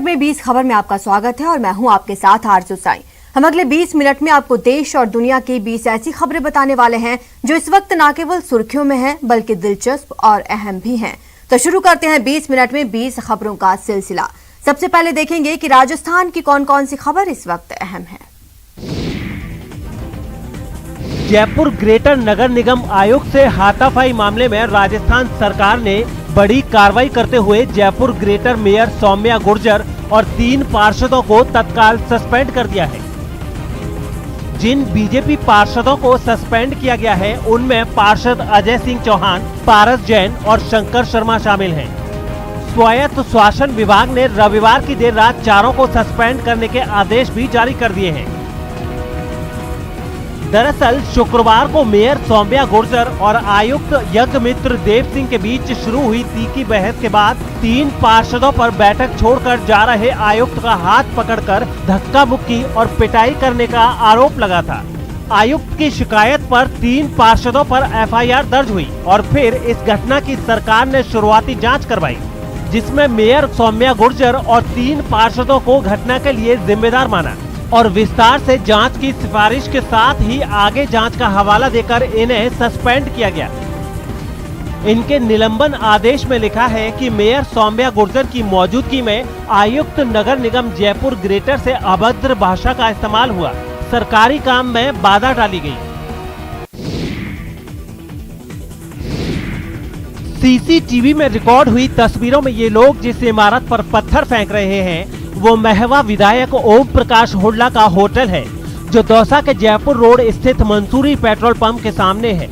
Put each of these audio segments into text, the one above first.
में 20 खबर में आपका स्वागत है और मैं हूं आपके साथ आरजू साई। हम अगले 20 मिनट में आपको देश और दुनिया की 20 ऐसी खबरें बताने वाले हैं जो इस वक्त न केवल सुर्खियों में हैं बल्कि दिलचस्प और अहम भी हैं। तो शुरू करते हैं 20 मिनट में 20 खबरों का सिलसिला। सबसे पहले देखेंगे कि राजस्थान की कौन कौन सी खबर इस वक्त अहम है। जयपुर ग्रेटर नगर निगम आयुक्त से हाथापाई मामले में राजस्थान सरकार ने बड़ी कार्रवाई करते हुए जयपुर ग्रेटर मेयर सौम्या गुर्जर और 3 पार्षदों को तत्काल सस्पेंड कर दिया है। जिन बीजेपी पार्षदों को सस्पेंड किया गया है उनमें पार्षद अजय सिंह चौहान, पारस जैन और शंकर शर्मा शामिल हैं। स्वायत्त शासन विभाग ने रविवार की देर रात चारों को सस्पेंड करने के आदेश भी जारी कर दिए हैं। दरअसल शुक्रवार को मेयर सौम्या गुर्जर और आयुक्त यज्ञमित्र देव सिंह के बीच शुरू हुई तीखी बहस के बाद 3 पार्षदों पर बैठक छोड़कर जा रहे आयुक्त का हाथ पकड़कर धक्का मुक्की और पिटाई करने का आरोप लगा था। आयुक्त की शिकायत पर 3 पार्षदों पर एफआईआर दर्ज हुई और फिर इस घटना की सरकार ने शुरुआती जाँच करवाई, जिसमें मेयर सौम्या गुर्जर और 3 पार्षदों को घटना के लिए जिम्मेदार माना और विस्तार से जांच की सिफारिश के साथ ही आगे जांच का हवाला देकर इन्हें सस्पेंड किया गया। इनके निलंबन आदेश में लिखा है कि मेयर सौम्या गुर्जर की मौजूदगी में आयुक्त नगर निगम जयपुर ग्रेटर से अभद्र भाषा का इस्तेमाल हुआ, सरकारी काम में बाधा डाली गई। सीसीटीवी में रिकॉर्ड हुई तस्वीरों में ये लोग जिस इमारत पर पत्थर फेंक रहे हैं वो महवा विधायक ओम प्रकाश हुड्डा का होटल है, जो दौसा के जयपुर रोड स्थित मंसूरी पेट्रोल पंप के सामने है।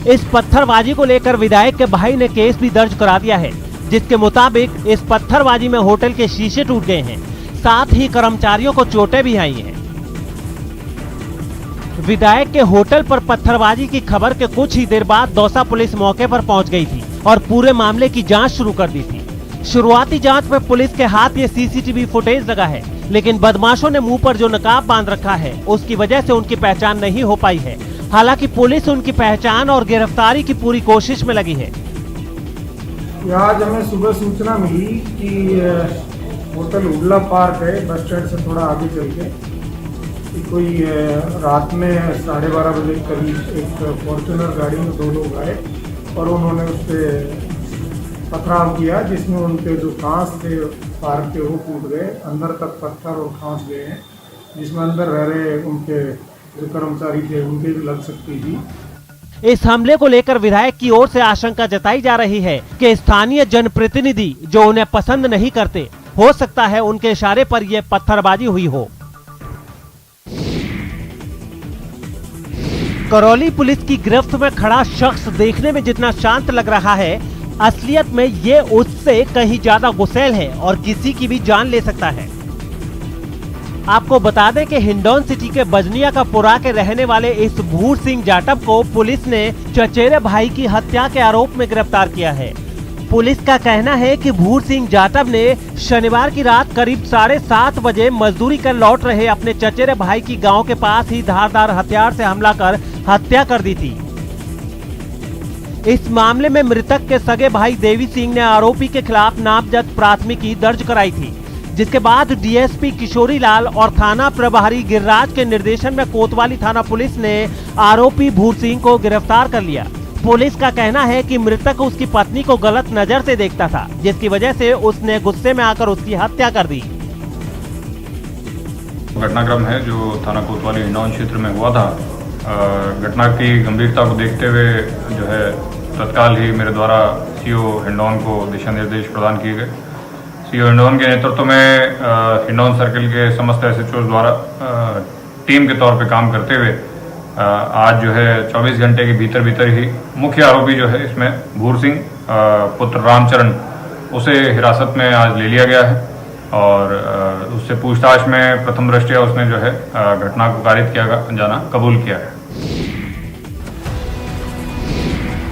इस पत्थरबाजी को लेकर विधायक के भाई ने केस भी दर्ज करा दिया है, जिसके मुताबिक इस पत्थरबाजी में होटल के शीशे टूट गए हैं, साथ ही कर्मचारियों को चोटें भी आई हैं। विधायक के होटल पर पत्थरबाजी की खबर के कुछ ही देर बाद दौसा पुलिस मौके पर पहुंच गई थी और पूरे मामले की जांच शुरू कर दी थी। शुरुआती जांच में पुलिस के हाथ ये सीसीटीवी फुटेज लगा है, लेकिन बदमाशों ने मुंह पर जो नकाब बांध रखा है उसकी वजह से उनकी पहचान नहीं हो पाई है। हालांकि पुलिस उनकी पहचान और गिरफ्तारी की पूरी कोशिश में लगी है। आज हमें सुबह सूचना मिली कि होटल हुड्डा पार्क है, बस स्टैंड से थोड़ा आगे चल के, कि कोई रात में 12:30 बजे करीब एक फॉर्च्यूनर गाड़ी में 2 लोग आए और उन्होंने उस पर पथराव किया, जिसमें उनके जो कांच थे पार्क के वो टूट गए, अंदर तक पत्थर और कांच गए हैं, जिसमें अंदर रह रहे उनके जो कर्मचारी थे उनके भी लग सकती थी। इस हमले को लेकर विधायक की ओर से आशंका जताई जा रही है कि स्थानीय जनप्रतिनिधि जो उन्हें पसंद नहीं करते, हो सकता है उनके इशारे पर यह पत्थरबाजी हुई हो। करौली पुलिस की गिरफ्त में खड़ा शख्स देखने में जितना शांत लग रहा है, असलियत में ये उससे कहीं ज्यादा गुस्सैल है और किसी की भी जान ले सकता है। आपको बता दें कि हिंडौन सिटी के बजनिया का पुरा के रहने वाले इस भूर सिंह जाटव को पुलिस ने चचेरे भाई की हत्या के आरोप में गिरफ्तार किया है। पुलिस का कहना है कि भूर सिंह जाटव ने शनिवार की रात करीब 7:30 बजे मजदूरी कर लौट रहे अपने चचेरे भाई की गांव के पास ही धारदार हथियार से हमला कर हत्या कर दी थी। इस मामले में मृतक के सगे भाई देवी सिंह ने आरोपी के खिलाफ नामजद प्राथमिकी दर्ज कराई थी, जिसके बाद डीएसपी किशोरी लाल और थाना प्रभारी गिरिराज के निर्देशन में कोतवाली थाना पुलिस ने आरोपी भूर सिंह को गिरफ्तार कर लिया। पुलिस का कहना है कि मृतक उसकी पत्नी को गलत नजर से देखता था, जिसकी वजह से उसने गुस्से में आकर उसकी हत्या कर दी। घटनाक्रम है जो थाना कोतवाली हिंडौन क्षेत्र में हुआ था। घटना की गंभीरता को देखते हुए जो है तत्काल ही मेरे द्वारा सीओ हिंडौन को दिशा निर्देश प्रदान किए गए। सीओ हिंडौन के नेतृत्व में हिंडौन सर्किल के समस्त एसएचओ द्वारा टीम के तौर पे काम करते हुए आज जो है 24 घंटे के भीतर ही मुख्य आरोपी जो है इसमें भूर सिंह पुत्र रामचरण, उसे हिरासत में आज ले लिया गया है और उससे पूछताछ में प्रथम दृष्टया उसने जो है घटना को कारित किया जाना कबूल किया है।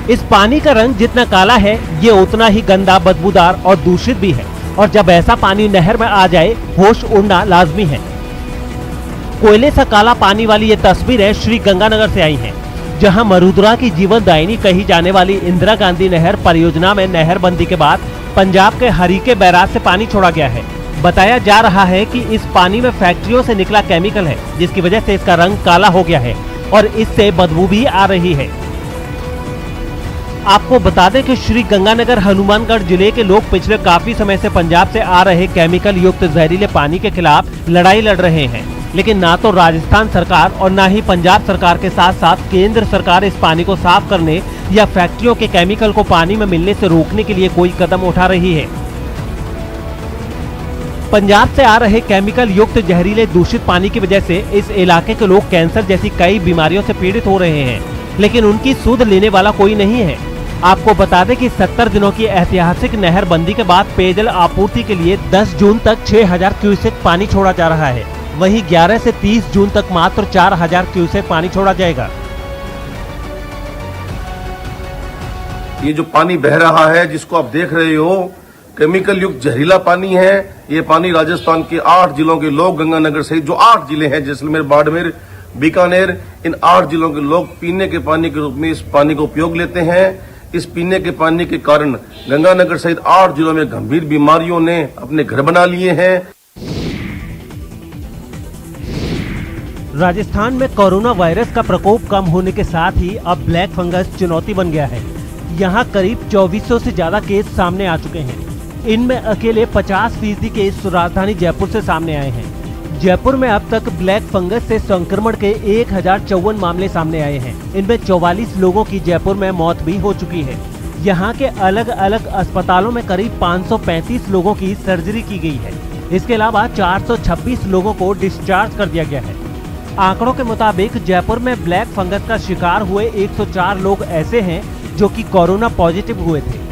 इस पानी का रंग जितना काला है ये उतना ही गंदा, बदबूदार और दूषित भी है और जब ऐसा पानी नहर में आ जाए होश उड़ना लाजमी है। कोयले सा काला पानी वाली ये तस्वीरें श्री गंगानगर से आई हैं। जहां मरुद्रा की जीवनदायिनी कही जाने वाली इंदिरा गांधी नहर परियोजना में नहरबंदी के बाद पंजाब के हरीके बैराज से पानी छोड़ा गया है। बताया जा रहा है कि इस पानी में फैक्ट्रियों से निकला केमिकल है, जिसकी वजह से इसका रंग काला हो गया है और इससे बदबू भी आ रही है। आपको बता दें कि श्री गंगानगर हनुमानगढ़ जिले के लोग पिछले काफी समय से पंजाब से आ रहे केमिकल युक्त जहरीले पानी के खिलाफ लड़ाई लड़ रहे हैं, लेकिन ना तो राजस्थान सरकार और ना ही पंजाब सरकार के साथ साथ केंद्र सरकार इस पानी को साफ करने या फैक्ट्रियों के केमिकल को पानी में मिलने से रोकने के लिए कोई कदम उठा रही है। पंजाब से आ रहे केमिकल युक्त जहरीले दूषित पानी की वजह से इस इलाके के लोग कैंसर जैसी कई बीमारियों से पीड़ित हो रहे हैं, लेकिन उनकी सुध लेने वाला कोई नहीं है। आपको बता दें कि 70 दिनों की ऐतिहासिक नहरबंदी के बाद पेयजल आपूर्ति के लिए 10 जून तक 6000 क्यूसेक पानी छोड़ा जा रहा है। वहीं 11 से 30 जून तक मात्र 4000 क्यूसेक पानी छोड़ा जाएगा। ये जो पानी बह रहा है, जिसको आप देख रहे हो, केमिकल युक्त जहरीला पानी है। ये पानी राजस्थान के 8 जिलों के लोग, गंगानगर सहित जो 8 जिले हैं, जैसलमेर, बाड़मेर, बीकानेर, इन 8 जिलों के लोग पीने के पानी के रूप में इस पानी का उपयोग लेते हैं। इस पीने के पानी के कारण गंगानगर सहित 8 जिलों में गंभीर बीमारियों ने अपने घर बना लिए हैं। राजस्थान में कोरोना वायरस का प्रकोप कम होने के साथ ही अब ब्लैक फंगस चुनौती बन गया है। यहाँ करीब 2400 से ज्यादा केस सामने आ चुके हैं। इनमें अकेले 50% केस राजधानी जयपुर से सामने आए हैं। जयपुर में अब तक ब्लैक फंगस से संक्रमण के 1054 मामले सामने आए हैं। इनमें 44 लोगों की जयपुर में मौत भी हो चुकी है। यहाँ के अलग अलग अस्पतालों में करीब 535 लोगों की सर्जरी की गई है। इसके अलावा 426 लोगों को डिस्चार्ज कर दिया गया है। आंकड़ों के मुताबिक जयपुर में ब्लैक फंगस का शिकार हुए 104 लोग ऐसे हैं जो कि कोरोना पॉजिटिव हुए थे।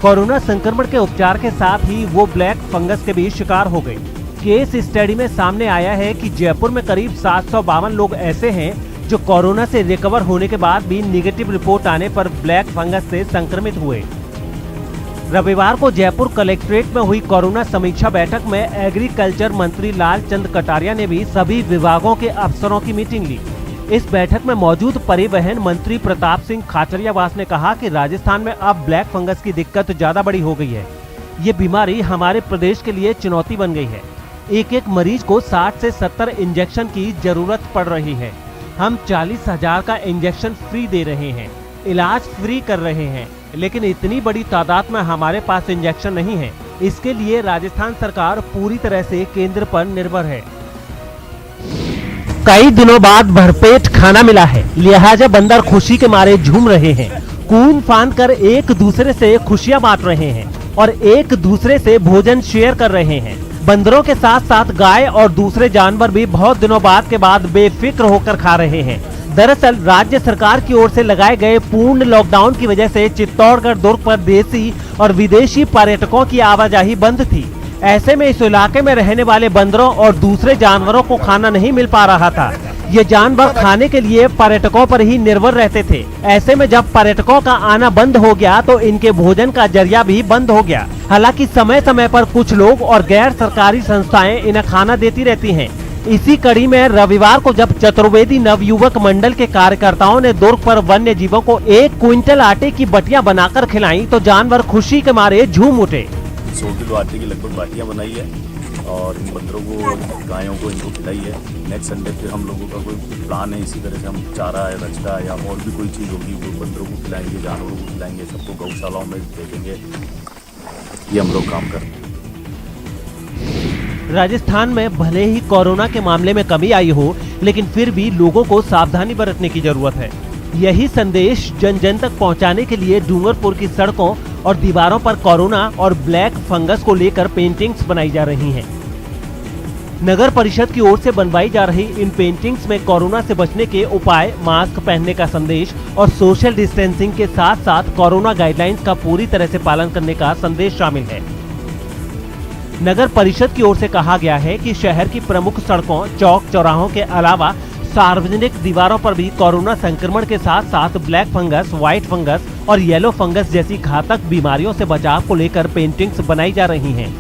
कोरोना संक्रमण के उपचार के साथ ही वो ब्लैक फंगस के भी शिकार हो गए। केस स्टडी में सामने आया है कि जयपुर में करीब 752 लोग ऐसे हैं जो कोरोना से रिकवर होने के बाद भी निगेटिव रिपोर्ट आने पर ब्लैक फंगस से संक्रमित हुए। रविवार को जयपुर कलेक्ट्रेट में हुई कोरोना समीक्षा बैठक में एग्रीकल्चर मंत्री लालचंद कटारिया ने भी सभी विभागों के अफसरों की मीटिंग ली। इस बैठक में मौजूद परिवहन मंत्री प्रताप सिंह खाचरियावास ने कहा कि राजस्थान में अब ब्लैक फंगस की दिक्कत ज्यादा बड़ी हो गई है। ये बीमारी हमारे प्रदेश के लिए चुनौती बन गई है। एक मरीज को 60 से 70 इंजेक्शन की जरूरत पड़ रही है। हम 40,000 का इंजेक्शन फ्री दे रहे हैं, इलाज फ्री कर रहे हैं, लेकिन इतनी बड़ी तादाद में हमारे पास इंजेक्शन नहीं है। इसके लिए राजस्थान सरकार पूरी तरह से केंद्र पर निर्भर है। कई दिनों बाद भरपेट खाना मिला है, लिहाजा बंदर खुशी के मारे झूम रहे हैं। कून फान कर एक दूसरे से खुशियां बांट रहे हैं और एक दूसरे से भोजन शेयर कर रहे हैं। बंदरों के साथ साथ गाय और दूसरे जानवर भी बहुत दिनों बाद बेफिक्र होकर खा रहे हैं। दरअसल राज्य सरकार की ओर से लगाए गए पूर्ण लॉकडाउन की वजह से चित्तौड़गढ़ दुर्ग पर देशी और विदेशी पर्यटकों की आवाजाही बंद थी। ऐसे में इस इलाके में रहने वाले बंदरों और दूसरे जानवरों को खाना नहीं मिल पा रहा था। ये जानवर खाने के लिए पर्यटकों पर ही निर्भर रहते थे। ऐसे में जब पर्यटकों का आना बंद हो गया तो इनके भोजन का जरिया भी बंद हो गया। हालांकि समय समय पर कुछ लोग और गैर सरकारी संस्थाएं इन्हें खाना देती रहती हैं। इसी कड़ी में रविवार को जब चतुर्वेदी नवयुवक मंडल के कार्यकर्ताओं ने दुर्ग पर वन्य जीवों को 1 क्विंटल आटे की बटियां बनाकर खिलाई तो जानवर खुशी के मारे झूम उठे। 100 किलो आटे की लगभग बाटियां बनाई है और इन बंदरों को, गायों को इनको खिलाई है। नेक्स्ट संडे फिर हम लोगों का कोई प्लान है, इसी तरह से हम चारा है, रचका या और भी कोई चीज़ होगी वो बंदरों को खिलाएंगे, जानवरों को खिलाएंगे, सबको गौशालाओं में देखेंगे। ये हम लोग काम करते हैं। राजस्थान में भले ही कोरोना के मामले में कमी आई हो, लेकिन फिर भी लोगों को सावधानी बरतने की जरूरत है। यही संदेश जन जन तक पहुंचाने के लिए डूंगरपुर की सड़कों और दीवारों पर कोरोना और ब्लैक फंगस को लेकर पेंटिंग्स बनाई जा रही हैं। नगर परिषद की ओर से बनवाई जा रही इन पेंटिंग्स में कोरोना से बचने के उपाय, मास्क पहनने का संदेश और सोशल डिस्टेंसिंग के साथ साथ कोरोना गाइडलाइंस का पूरी तरह से पालन करने का संदेश शामिल है। नगर परिषद की ओर से कहा गया है कि शहर की प्रमुख सड़कों, चौक चौराहों के अलावा सार्वजनिक दीवारों पर भी कोरोना संक्रमण के साथ साथ ब्लैक फंगस, व्हाइट फंगस और येलो फंगस जैसी घातक बीमारियों से बचाव को लेकर पेंटिंग्स बनाई जा रही हैं।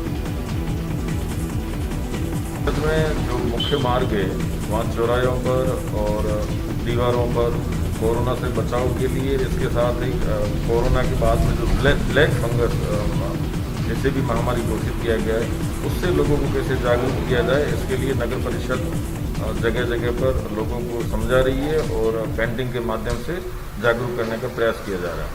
में जो मुख्य मार्ग है वहाँ चौराहों पर और दीवारों पर कोरोना से बचाव के लिए, इसके साथ ही कोरोना के बाद में जो ब्लैक फंगस जिसे भी महामारी घोषित किया गया है, उससे लोगों को कैसे जागरूक किया जाए, इसके लिए नगर परिषद जगह जगह पर लोगों को समझा रही है और पेंटिंग के माध्यम से जागरूक करने का प्रयास किया जा रहा है।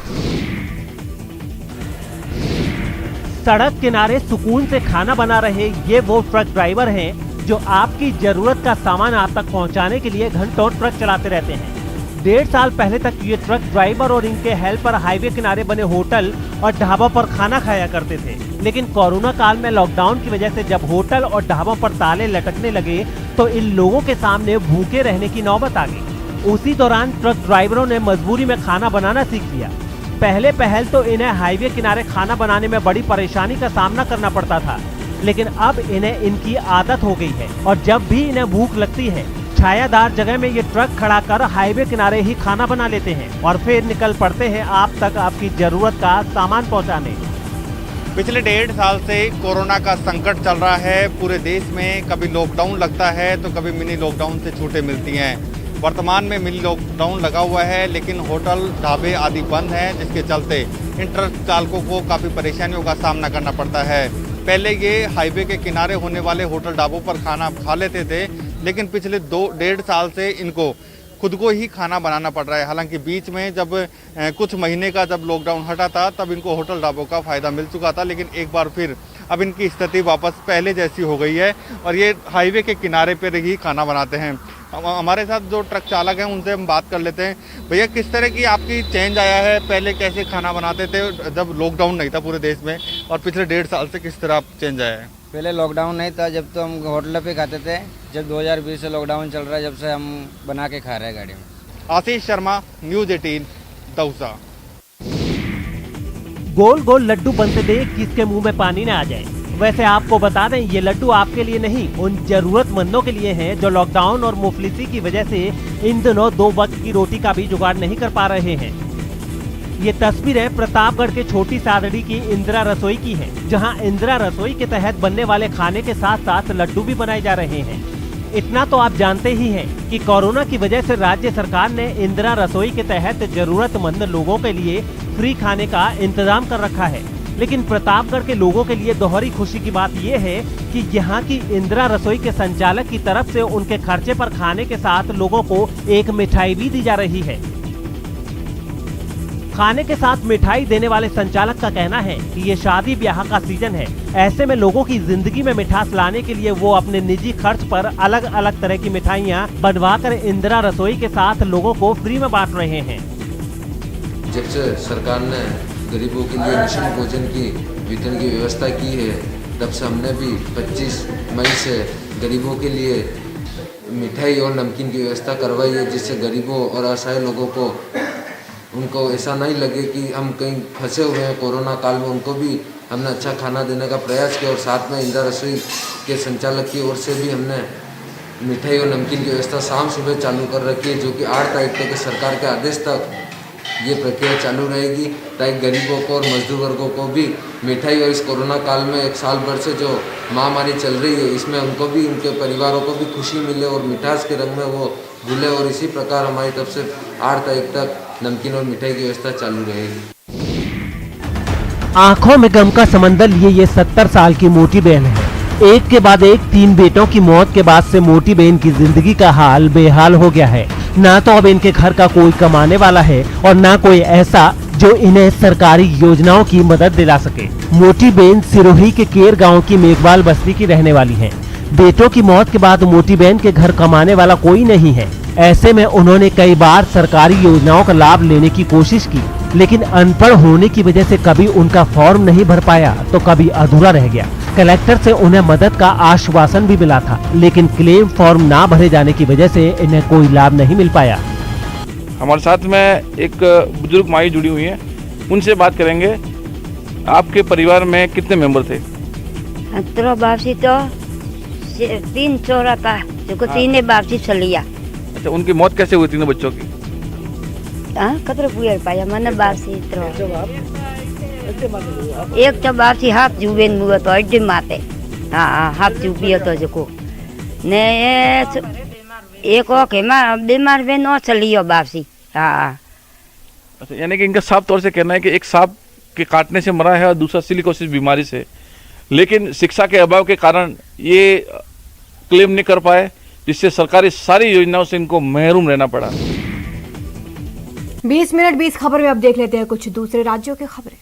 सड़क किनारे सुकून से खाना बना रहे ये वो ट्रक ड्राइवर हैं जो आपकी जरूरत का सामान आप तक पहुंचाने के लिए घंटों ट्रक चलाते रहते हैं। 1.5 साल पहले तक ये ट्रक ड्राइवर और इनके हेल्पर हाईवे किनारे बने होटल और ढाबों पर खाना खाया करते थे, लेकिन कोरोना काल में लॉकडाउन की वजह से जब होटल और ढाबों पर ताले लटकने लगे तो इन लोगों के सामने भूखे रहने की नौबत आ गई। उसी दौरान ट्रक ड्राइवरों ने मजबूरी में खाना बनाना सीख लिया। पहल तो इन्हें हाईवे किनारे खाना बनाने में बड़ी परेशानी का सामना करना पड़ता था, लेकिन अब इन्हें इनकी आदत हो गई है और जब भी इन्हें भूख लगती है छायादार जगह में ये ट्रक खड़ा कर हाईवे किनारे ही खाना बना लेते हैं और फिर निकल पड़ते हैं आप तक आपकी जरूरत का सामान पहुंचाने। पिछले 1.5 साल से कोरोना का संकट चल रहा है पूरे देश में। कभी लॉकडाउन लगता है तो कभी मिनी लॉकडाउन से छूटें मिलती हैं। वर्तमान में मिनी लॉकडाउन लगा हुआ है, लेकिन होटल ढाबे आदि बंद हैं, जिसके चलते इन ट्रक चालकों को काफ़ी परेशानियों का सामना करना पड़ता है। पहले ये हाईवे के किनारे होने वाले होटल ढाबों पर खाना खा लेते थे, लेकिन पिछले 2-1.5 साल से इनको खुद को ही खाना बनाना पड़ रहा है। हालांकि बीच में जब कुछ महीने का जब लॉकडाउन हटा था तब इनको होटल ढाबों का फ़ायदा मिल चुका था, लेकिन एक बार फिर अब इनकी स्थिति वापस पहले जैसी हो गई है और ये हाईवे के किनारे पर ही खाना बनाते हैं। हमारे साथ जो ट्रक चालक हैं उनसे हम बात कर लेते हैं। भैया, किस तरह की आपकी चेंज आया है? पहले कैसे खाना बनाते थे जब लॉकडाउन नहीं था पूरे देश में, और पिछले 1.5 साल से किस तरह चेंज आया है? पहले लॉकडाउन नहीं था, जब तो हम होटल पे खाते थे। जब 2020 से लॉकडाउन चल रहा है, जब से हम बना के खा रहे हैं गाड़ी में। आशीष शर्मा, न्यूज़ 18, दौसा। गोल गोल लड्डू बनते देख किसके मुंह में पानी न आ जाए। वैसे आपको बता दें, ये लड्डू आपके लिए नहीं, उन जरूरतमंदों के लिए हैं जो लॉकडाउन और मुफलिसी की वजह से इन दिनों 2 वक्त की रोटी का भी जुगाड़ नहीं कर पा रहे हैं। ये तस्वीरें प्रतापगढ़ के छोटी सादड़ी की इंदिरा रसोई की हैं, जहां इंदिरा रसोई के तहत बनने वाले खाने के साथ साथ लड्डू भी बनाए जा रहे हैं। इतना तो आप जानते ही हैं कि कोरोना की वजह से राज्य सरकार ने इंदिरा रसोई के तहत जरूरतमंद लोगों के लिए फ्री खाने का इंतजाम कर रखा है, लेकिन प्रतापगढ़ के लोगों के लिए दोहरी खुशी की बात यह है कि यहाँ की इंदिरा रसोई के संचालक की तरफ से उनके खर्चे पर खाने के साथ लोगों को एक मिठाई भी दी जा रही है। खाने के साथ मिठाई देने वाले संचालक का कहना है कि ये शादी ब्याह का सीजन है, ऐसे में लोगों की जिंदगी में मिठास लाने के लिए वो अपने निजी खर्च पर अलग अलग तरह की मिठाइयाँ बनवाकर इंदिरा रसोई के साथ लोगों को फ्री में बांट रहे हैं। जब से सरकार ने गरीबों के लिए निःशुल्क भोजन की वितरण की व्यवस्था की है, तब से हमने भी 25 मई से गरीबों के लिए मिठाई और नमकीन की व्यवस्था करवाई है, जिससे गरीबों और असहाय लोगों को उनको ऐसा नहीं लगे कि हम कहीं फंसे हुए हैं कोरोना काल में। उनको भी हमने अच्छा खाना देने का प्रयास किया और साथ में इंदिरा रसोई के संचालक की ओर से भी हमने मिठाई और नमकीन की व्यवस्था शाम सुबह चालू कर रखी है, जो कि 8 तारीख तक सरकार के आदेश तक ये प्रक्रिया चालू रहेगी, ताकि गरीबों को और मजदूर वर्गों को भी मिठाई और इस कोरोना काल में 1 साल भर से जो महामारी चल रही है, इसमें उनको भी, उनके परिवारों को भी खुशी मिले और मिठास के रंग में वो भूले। और इसी प्रकार हमारी तरफ से 8 तारीख तक नमकीन और मिठाई की व्यवस्था चालू रहेगी। आंखों में गम का समंदर लिए ये 70 साल की मोटी बहन है। एक के बाद एक 3 बेटों की मौत के बाद से मोटी बहन की जिंदगी का हाल बेहाल हो गया है। ना तो अब इनके घर का कोई कमाने वाला है और ना कोई ऐसा जो इन्हें सरकारी योजनाओं की मदद दिला सके। मोटी बहन सिरोही के केर गांव की मेघवाल बस्ती की रहने वाली है। बेटों की मौत के बाद मोटी बहन के घर कमाने वाला कोई नहीं है। ऐसे में उन्होंने कई बार सरकारी योजनाओं का लाभ लेने की कोशिश की, लेकिन अनपढ़ होने की वजह से कभी उनका फॉर्म नहीं भर पाया तो कभी अधूरा रह गया। कलेक्टर से उन्हें मदद का आश्वासन भी मिला था, लेकिन क्लेम फॉर्म ना भरे जाने की वजह से इन्हें कोई लाभ नहीं मिल पाया। हमारे साथ में एक बुजुर्ग माई जुड़ी हुई है, उनसे बात करेंगे। आपके परिवार में कितने मेंबर थे? तो बापसी तो 3 चोरा था, जो 3 बापसी चलिया। अच्छा, उनकी मौत कैसे हुई तीनों बच्चों की? कतरो पुयर पाया मन बापसी एक तो बापसी हाथ जुबेन मुआ तो अड्डे माते। हाथ जुबिया तो जो ने एक ओके बीमार में न चलियो वापसी। हाँ अच्छा, यानी कि इनका साफ तौर से कहना है कि एक सांप के काटने से मरा है और दूसरा सिलिकोसिस बीमारी से, लेकिन शिक्षा के अभाव के कारण ये क्लेम नहीं कर पाए, जिससे सरकारी सारी योजनाओं से इनको महरूम रहना पड़ा। 20 मिनट 20 खबर में अब देख लेते हैं कुछ दूसरे राज्यों की खबरें।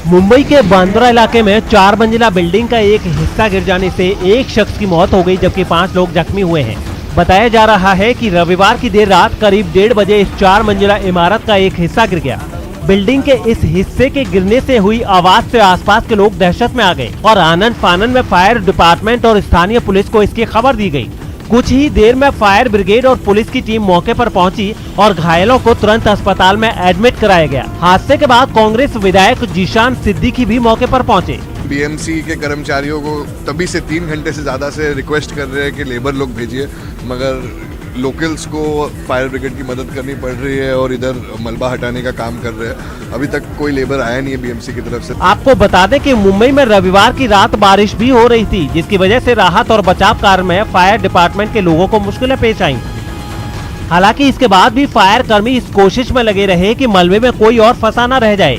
मुंबई के बांद्रा इलाके में 4 मंजिला बिल्डिंग का एक हिस्सा गिर जाने से एक शख्स की मौत हो गई, जबकि 5 लोग जख्मी हुए हैं। बताया जा रहा है कि रविवार की देर रात करीब 1:30 बजे इस 4 मंजिला इमारत का एक हिस्सा गिर गया। बिल्डिंग के इस हिस्से के गिरने से हुई आवाज से आसपास के लोग दहशत में आ गए और आनन फानन में फायर डिपार्टमेंट और स्थानीय पुलिस को इसकी खबर दी गई। कुछ ही देर में फायर ब्रिगेड और पुलिस की टीम मौके पर पहुंची और घायलों को तुरंत अस्पताल में एडमिट कराया गया। हादसे के बाद कांग्रेस विधायक जीशान सिद्दीकी भी मौके पर पहुंचे। बीएमसी के कर्मचारियों को तभी से 3 घंटे से ज़्यादा से रिक्वेस्ट कर रहे हैं कि लेबर लोग भेजिए, मगर लोकल्स को फायर ब्रिगेड की मदद करनी पड़ रही है और इधर मलबा हटाने का काम कर रहे हैं। अभी तक कोई लेबर आया नहीं है बीएमसी की तरफ से। आपको बता दें कि मुंबई में रविवार की रात बारिश भी हो रही थी, जिसकी वजह से राहत और बचाव कार्य में फायर डिपार्टमेंट के लोगों को मुश्किलें पेश आईं। हालांकि इसके बाद भी फायर कर्मी इस कोशिश में लगे रहे कि मलबे में कोई और फंसा न रह जाए।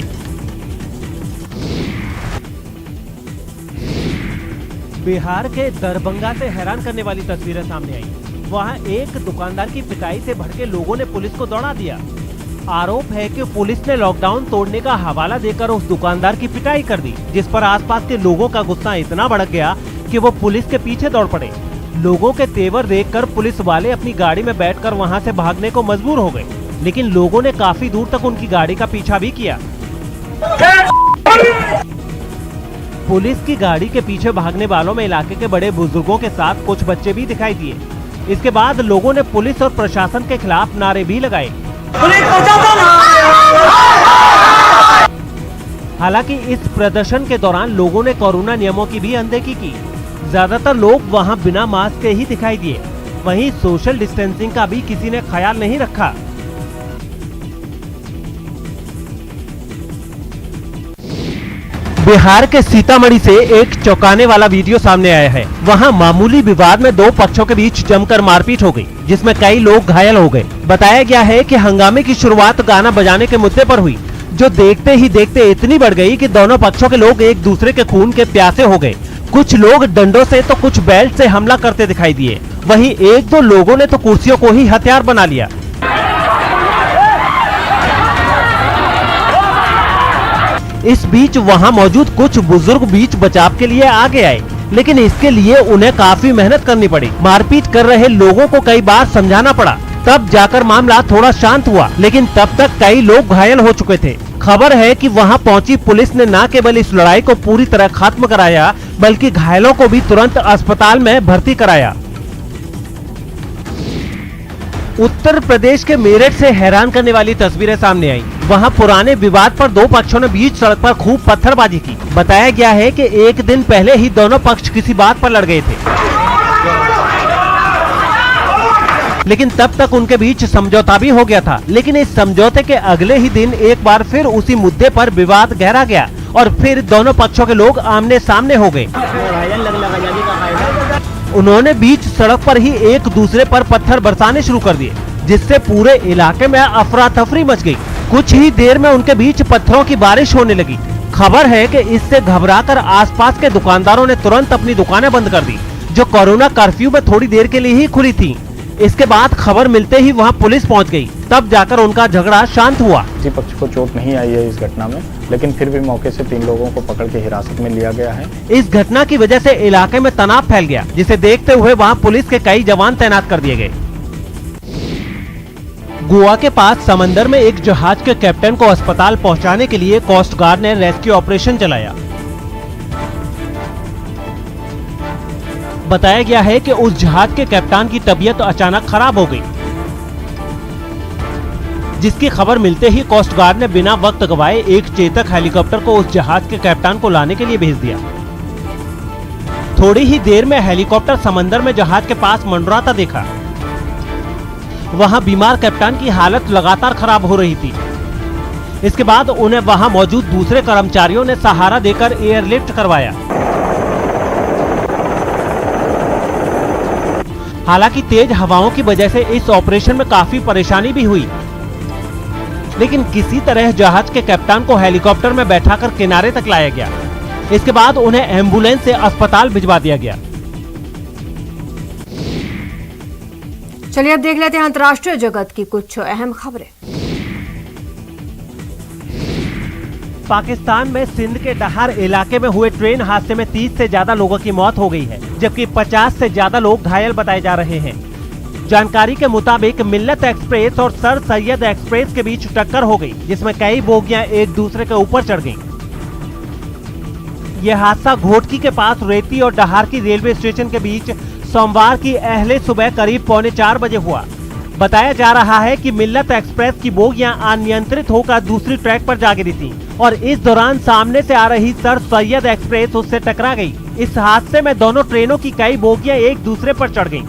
बिहार के दरभंगा से हैरान करने वाली तस्वीरें सामने आई। वहां एक दुकानदार की पिटाई से भड़के लोगों ने पुलिस को दौड़ा दिया। आरोप है कि पुलिस ने लॉकडाउन तोड़ने का हवाला देकर उस दुकानदार की पिटाई कर दी, जिस पर आसपास के लोगों का गुस्सा इतना भड़क गया कि वो पुलिस के पीछे दौड़ पड़े। लोगों के तेवर देखकर पुलिस वाले अपनी गाड़ी में बैठकर वहां से भागने को मजबूर हो गए, लेकिन लोगों ने काफी दूर तक उनकी गाड़ी का पीछा भी किया। पुलिस की गाड़ी के पीछे भागने वालों में इलाके के बड़े बुजुर्गों के साथ कुछ बच्चे भी दिखाई दिए। इसके बाद लोगों ने पुलिस और प्रशासन के खिलाफ नारे भी लगाए। हालांकि इस प्रदर्शन के दौरान लोगों ने कोरोना नियमों की भी अनदेखी की। ज्यादातर लोग वहां बिना मास्क के ही दिखाई दिए। वहीं सोशल डिस्टेंसिंग का भी किसी ने ख्याल नहीं रखा। बिहार के सीतामढ़ी से एक चौंकाने वाला वीडियो सामने आया है। वहां मामूली विवाद में 2 पक्षों के बीच जमकर मारपीट हो गई, जिसमें कई लोग घायल हो गए। बताया गया है कि हंगामे की शुरुआत गाना बजाने के मुद्दे पर हुई, जो देखते ही देखते इतनी बढ़ गई कि दोनों पक्षों के लोग एक दूसरे के खून के प्यासे हो गए। कुछ लोग डंडों से तो कुछ बेल्ट से हमला करते दिखाई दिए। वहीं 1-2 लोगों ने तो कुर्सियों को ही हथियार बना लिया। इस बीच वहां मौजूद कुछ बुजुर्ग बीच बचाव के लिए आगे आए, लेकिन इसके लिए उन्हें काफी मेहनत करनी पड़ी। मारपीट कर रहे लोगों को कई बार समझाना पड़ा, तब जाकर मामला थोड़ा शांत हुआ, लेकिन तब तक कई लोग घायल हो चुके थे। खबर है कि वहां पहुंची पुलिस ने न केवल इस लड़ाई को पूरी तरह खत्म कराया, बल्कि घायलों को भी तुरंत अस्पताल में भर्ती कराया। उत्तर प्रदेश के मेरठ से हैरान करने वाली तस्वीरें सामने आई। वहां पुराने विवाद पर 2 पक्षों ने बीच सड़क पर खूब पत्थरबाजी की। बताया गया है कि एक दिन पहले ही दोनों पक्ष किसी बात पर लड़ गए थे, लेकिन तब तक उनके बीच समझौता भी हो गया था। लेकिन इस समझौते के अगले ही दिन एक बार फिर उसी मुद्दे पर विवाद गहरा गया और फिर दोनों पक्षों के लोग आमने सामने हो गए। उन्होंने बीच सड़क पर ही एक दूसरे पर पत्थर बरसाने शुरू कर दिए, जिससे पूरे इलाके में अफरा तफरी मच गई। कुछ ही देर में उनके बीच पत्थरों की बारिश होने लगी। खबर है कि इससे घबराकर आसपास के दुकानदारों ने तुरंत अपनी दुकानें बंद कर दी, जो कोरोना कर्फ्यू में थोड़ी देर के लिए ही खुली थी। इसके बाद खबर मिलते ही वहां पुलिस पहुंच गई, तब जाकर उनका झगड़ा शांत हुआ। किसी पक्ष को चोट नहीं आई है इस घटना में, लेकिन फिर भी मौके से 3 लोगों को पकड़ के हिरासत में लिया गया है। इस घटना की वजह से इलाके में तनाव फैल गया, जिसे देखते हुए वहां पुलिस के कई जवान तैनात कर दिए गए। गोवा के पास समंदर में एक जहाज के कैप्टन को अस्पताल पहुंचाने के लिए कोस्ट गार्ड ने रेस्क्यू ऑपरेशन चलाया। बताया गया है कि उस जहाज के कप्तान की तबीयत अचानक खराब हो गई, जिसकी खबर मिलते ही कोस्ट गार्ड ने बिना वक्त गवाए एक चेतक हेलीकॉप्टर को उस जहाज के कप्तान को लाने के लिए भेज दिया। थोड़ी ही देर में हेलीकॉप्टर समंदर में जहाज के पास मंडराता देखा। वहां बीमार कप्तान की हालत लगातार खराब हो रही थी। इसके बाद उन्हें वहां मौजूद दूसरे कर्मचारियों ने सहारा देकर एयरलिफ्ट करवाया। हालांकि तेज हवाओं की वजह से इस ऑपरेशन में काफी परेशानी भी हुई, लेकिन किसी तरह जहाज के कप्तान को हेलीकॉप्टर में बैठाकर किनारे तक लाया गया। इसके बाद उन्हें एम्बुलेंस से अस्पताल भिजवा दिया गया। चलिए अब देख लेते हैं अंतर्राष्ट्रीय जगत की कुछ अहम खबरें। पाकिस्तान में सिंध के डहार इलाके में हुए ट्रेन हादसे में 30 से ज्यादा लोगों की मौत हो गई है, जबकि 50 से ज्यादा लोग घायल बताए जा रहे हैं। जानकारी के मुताबिक मिल्लत एक्सप्रेस और सर सैयद एक्सप्रेस के बीच टक्कर हो गई, जिसमें कई बोगियां एक दूसरे के ऊपर चढ़ गईं। यह हादसा घोटकी के पास रेती और डहार की रेलवे स्टेशन के बीच सोमवार की अहले सुबह करीब 3:45 बजे हुआ। बताया जा रहा है कि मिल्लत एक्सप्रेस की बोगियां अनियंत्रित होकर दूसरी ट्रैक पर जा गिरी थीं और इस दौरान सामने से आ रही सर सैयद एक्सप्रेस उससे टकरा गई। इस हादसे में दोनों ट्रेनों की कई बोगियां एक दूसरे पर चढ़ गईं।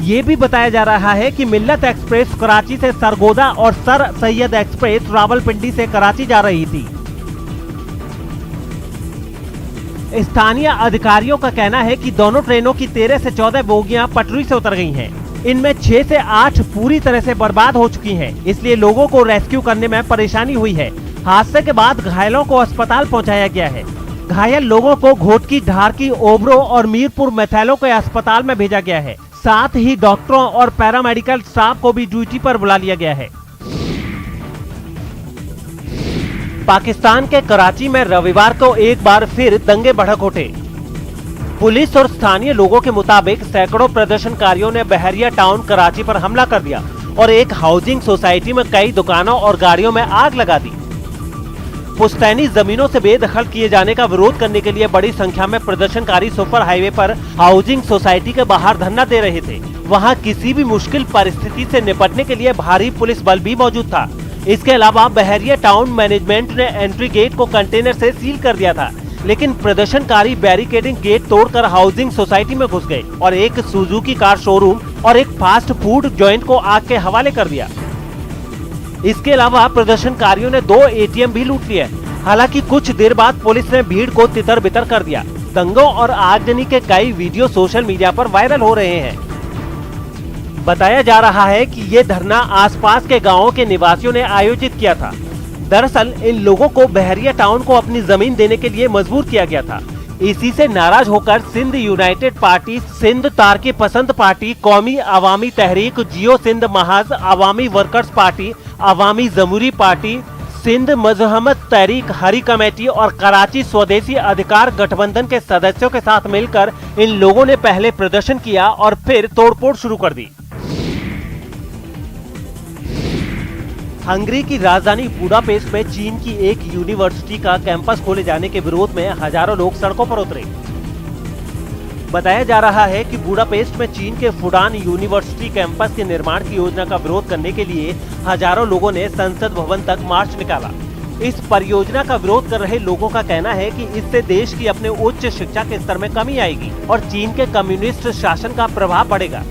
ये भी बताया जा रहा है कि मिल्लत एक्सप्रेस कराची से सरगोदा और सर सैयद एक्सप्रेस रावलपिंडी से कराची जा रही थी। स्थानीय अधिकारियों का कहना है कि दोनों ट्रेनों की 13 से 14 बोगियां पटरी से उतर गई हैं। इनमें 6 से 8 पूरी तरह से बर्बाद हो चुकी हैं, इसलिए लोगों को रेस्क्यू करने में परेशानी हुई है। हादसे के बाद घायलों को अस्पताल पहुंचाया गया है। घायल लोगों को घोटकी, ढारकी, ओबरो और मीरपुर मैथैलो के अस्पताल में भेजा गया है। साथ ही डॉक्टरों और पैरामेडिकल स्टाफ को भी ड्यूटी पर बुला लिया गया है। पाकिस्तान के कराची में रविवार को एक बार फिर दंगे भड़क उठे। पुलिस और स्थानीय लोगों के मुताबिक सैकड़ों प्रदर्शनकारियों ने बहरिया टाउन कराची पर हमला कर दिया और एक हाउसिंग सोसाइटी में कई दुकानों और गाड़ियों में आग लगा दी। पुश्तैनी जमीनों से बेदखल किए जाने का विरोध करने के लिए बड़ी संख्या में प्रदर्शनकारी सुपर हाईवे पर हाउसिंग सोसाइटी के बाहर धरना दे रहे थे। वहां किसी भी मुश्किल परिस्थिति से निपटने के लिए भारी पुलिस बल भी मौजूद था। इसके अलावा बहरिया टाउन मैनेजमेंट ने एंट्री गेट को कंटेनर से सील कर दिया था, लेकिन प्रदर्शनकारी बैरिकेडिंग गेट तोड़कर हाउसिंग सोसाइटी में घुस गए और एक सुजुकी कार शोरूम और एक फास्ट फूड जॉइंट को आग के हवाले कर दिया। इसके अलावा प्रदर्शनकारियों ने 2 ATM भी लूट लिए। हालांकि कुछ देर बाद पुलिस ने भीड़ को तितर बितर कर दिया। दंगों और आगजनी के कई वीडियो सोशल मीडिया पर वायरल हो रहे हैं। बताया जा रहा है कि ये धरना आसपास के गांवों के निवासियों ने आयोजित किया था। दरअसल इन लोगों को बहरिया टाउन को अपनी जमीन देने के लिए मजबूर किया गया था। इसी से नाराज होकर सिंध यूनाइटेड पार्टी, सिंध तारकी पसंद पार्टी, कौमी अवामी तहरीक, जियो सिंध महाज, अवामी वर्कर्स पार्टी, अवामी जमूरी पार्टी, सिंध मजहमत तहरीक हरी कमेटी और कराची स्वदेशी अधिकार गठबंधन के सदस्यों के साथ मिलकर इन लोगों ने पहले प्रदर्शन किया और फिर तोड़फोड़ शुरू कर दी। हंगरी की राजधानी बुडापेस्ट में चीन की एक यूनिवर्सिटी का कैंपस खोले जाने के विरोध में हजारों लोग सड़कों पर उतरे। बताया जा रहा है कि बुडापेस्ट में चीन के फुडान यूनिवर्सिटी कैंपस के निर्माण की योजना का विरोध करने के लिए हजारों लोगों ने संसद भवन तक मार्च निकाला। इस परियोजना का विरोध कर रहे लोगों का कहना है कि इससे देश की अपने उच्च शिक्षा के स्तर में कमी आएगी और चीन के कम्युनिस्ट शासन का प्रभाव बढ़ेगा।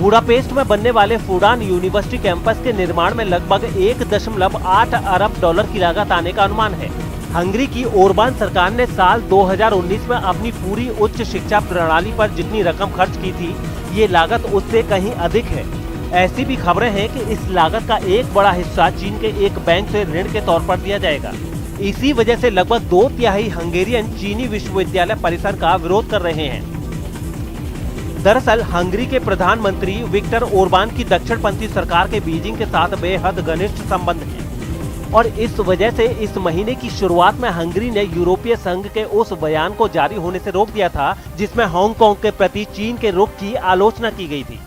बुडापेस्ट में बनने वाले फुडान यूनिवर्सिटी कैंपस के निर्माण में लगभग 1.8 अरब डॉलर की लागत आने का अनुमान है। हंगरी की ओरबान सरकार ने साल 2019 में अपनी पूरी उच्च शिक्षा प्रणाली पर जितनी रकम खर्च की थी, ये लागत उससे कहीं अधिक है। ऐसी भी खबरें हैं कि इस लागत का एक बड़ा हिस्सा चीन के एक बैंक से ऋण के तौर पर दिया जाएगा। इसी वजह से लगभग 2/3 हंगेरियन चीनी विश्वविद्यालय परिसर का विरोध कर रहे हैं। दरअसल हंगरी के प्रधानमंत्री विक्टर ओरबान की दक्षिणपंथी सरकार के बीजिंग के साथ बेहद घनिष्ठ संबंध हैं और इस वजह से इस महीने की शुरुआत में हंगरी ने यूरोपीय संघ के उस बयान को जारी होने से रोक दिया था जिसमें हांगकांग के प्रति चीन के रुख की आलोचना की गई थी।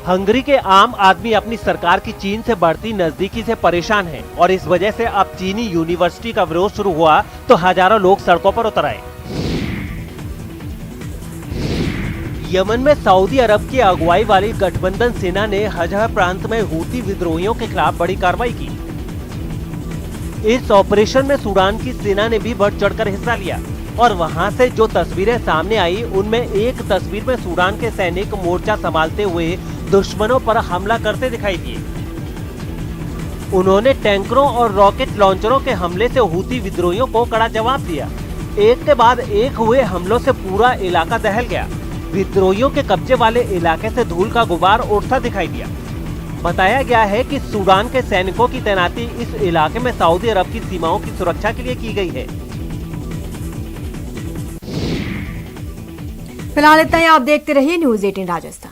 हंगरी के आम आदमी अपनी सरकार की चीन से बढ़ती नजदीकी से परेशान है और इस वजह से अब चीनी यूनिवर्सिटी का विरोध शुरू हुआ तो हजारों लोग सड़कों पर उतर आए। यमन में सऊदी अरब की अगुवाई वाली गठबंधन सेना ने हजह प्रांत में हूती विद्रोहियों के खिलाफ बड़ी कार्रवाई की। इस ऑपरेशन में सूडान की सेना ने भी बढ़ चढ़कर हिस्सा लिया और वहां से जो तस्वीरें सामने आई उनमें एक तस्वीर में सूडान के सैनिक मोर्चा संभालते हुए दुश्मनों पर हमला करते दिखाई दिए। उन्होंने टैंकरों और रॉकेट लॉन्चरों के हमले से हूती विद्रोहियों को कड़ा जवाब दिया। एक के बाद एक हुए हमलों से पूरा इलाका दहल गया। विद्रोहियों के कब्जे वाले इलाके से धूल का गुबार उड़ता दिखाई दिया। बताया गया है कि सूडान के सैनिकों की तैनाती इस इलाके में सऊदी अरब की सीमाओं की सुरक्षा के लिए की गई है। फिलहाल इतना ही। आप देखते रहिए न्यूज़ 18 राजस्थान।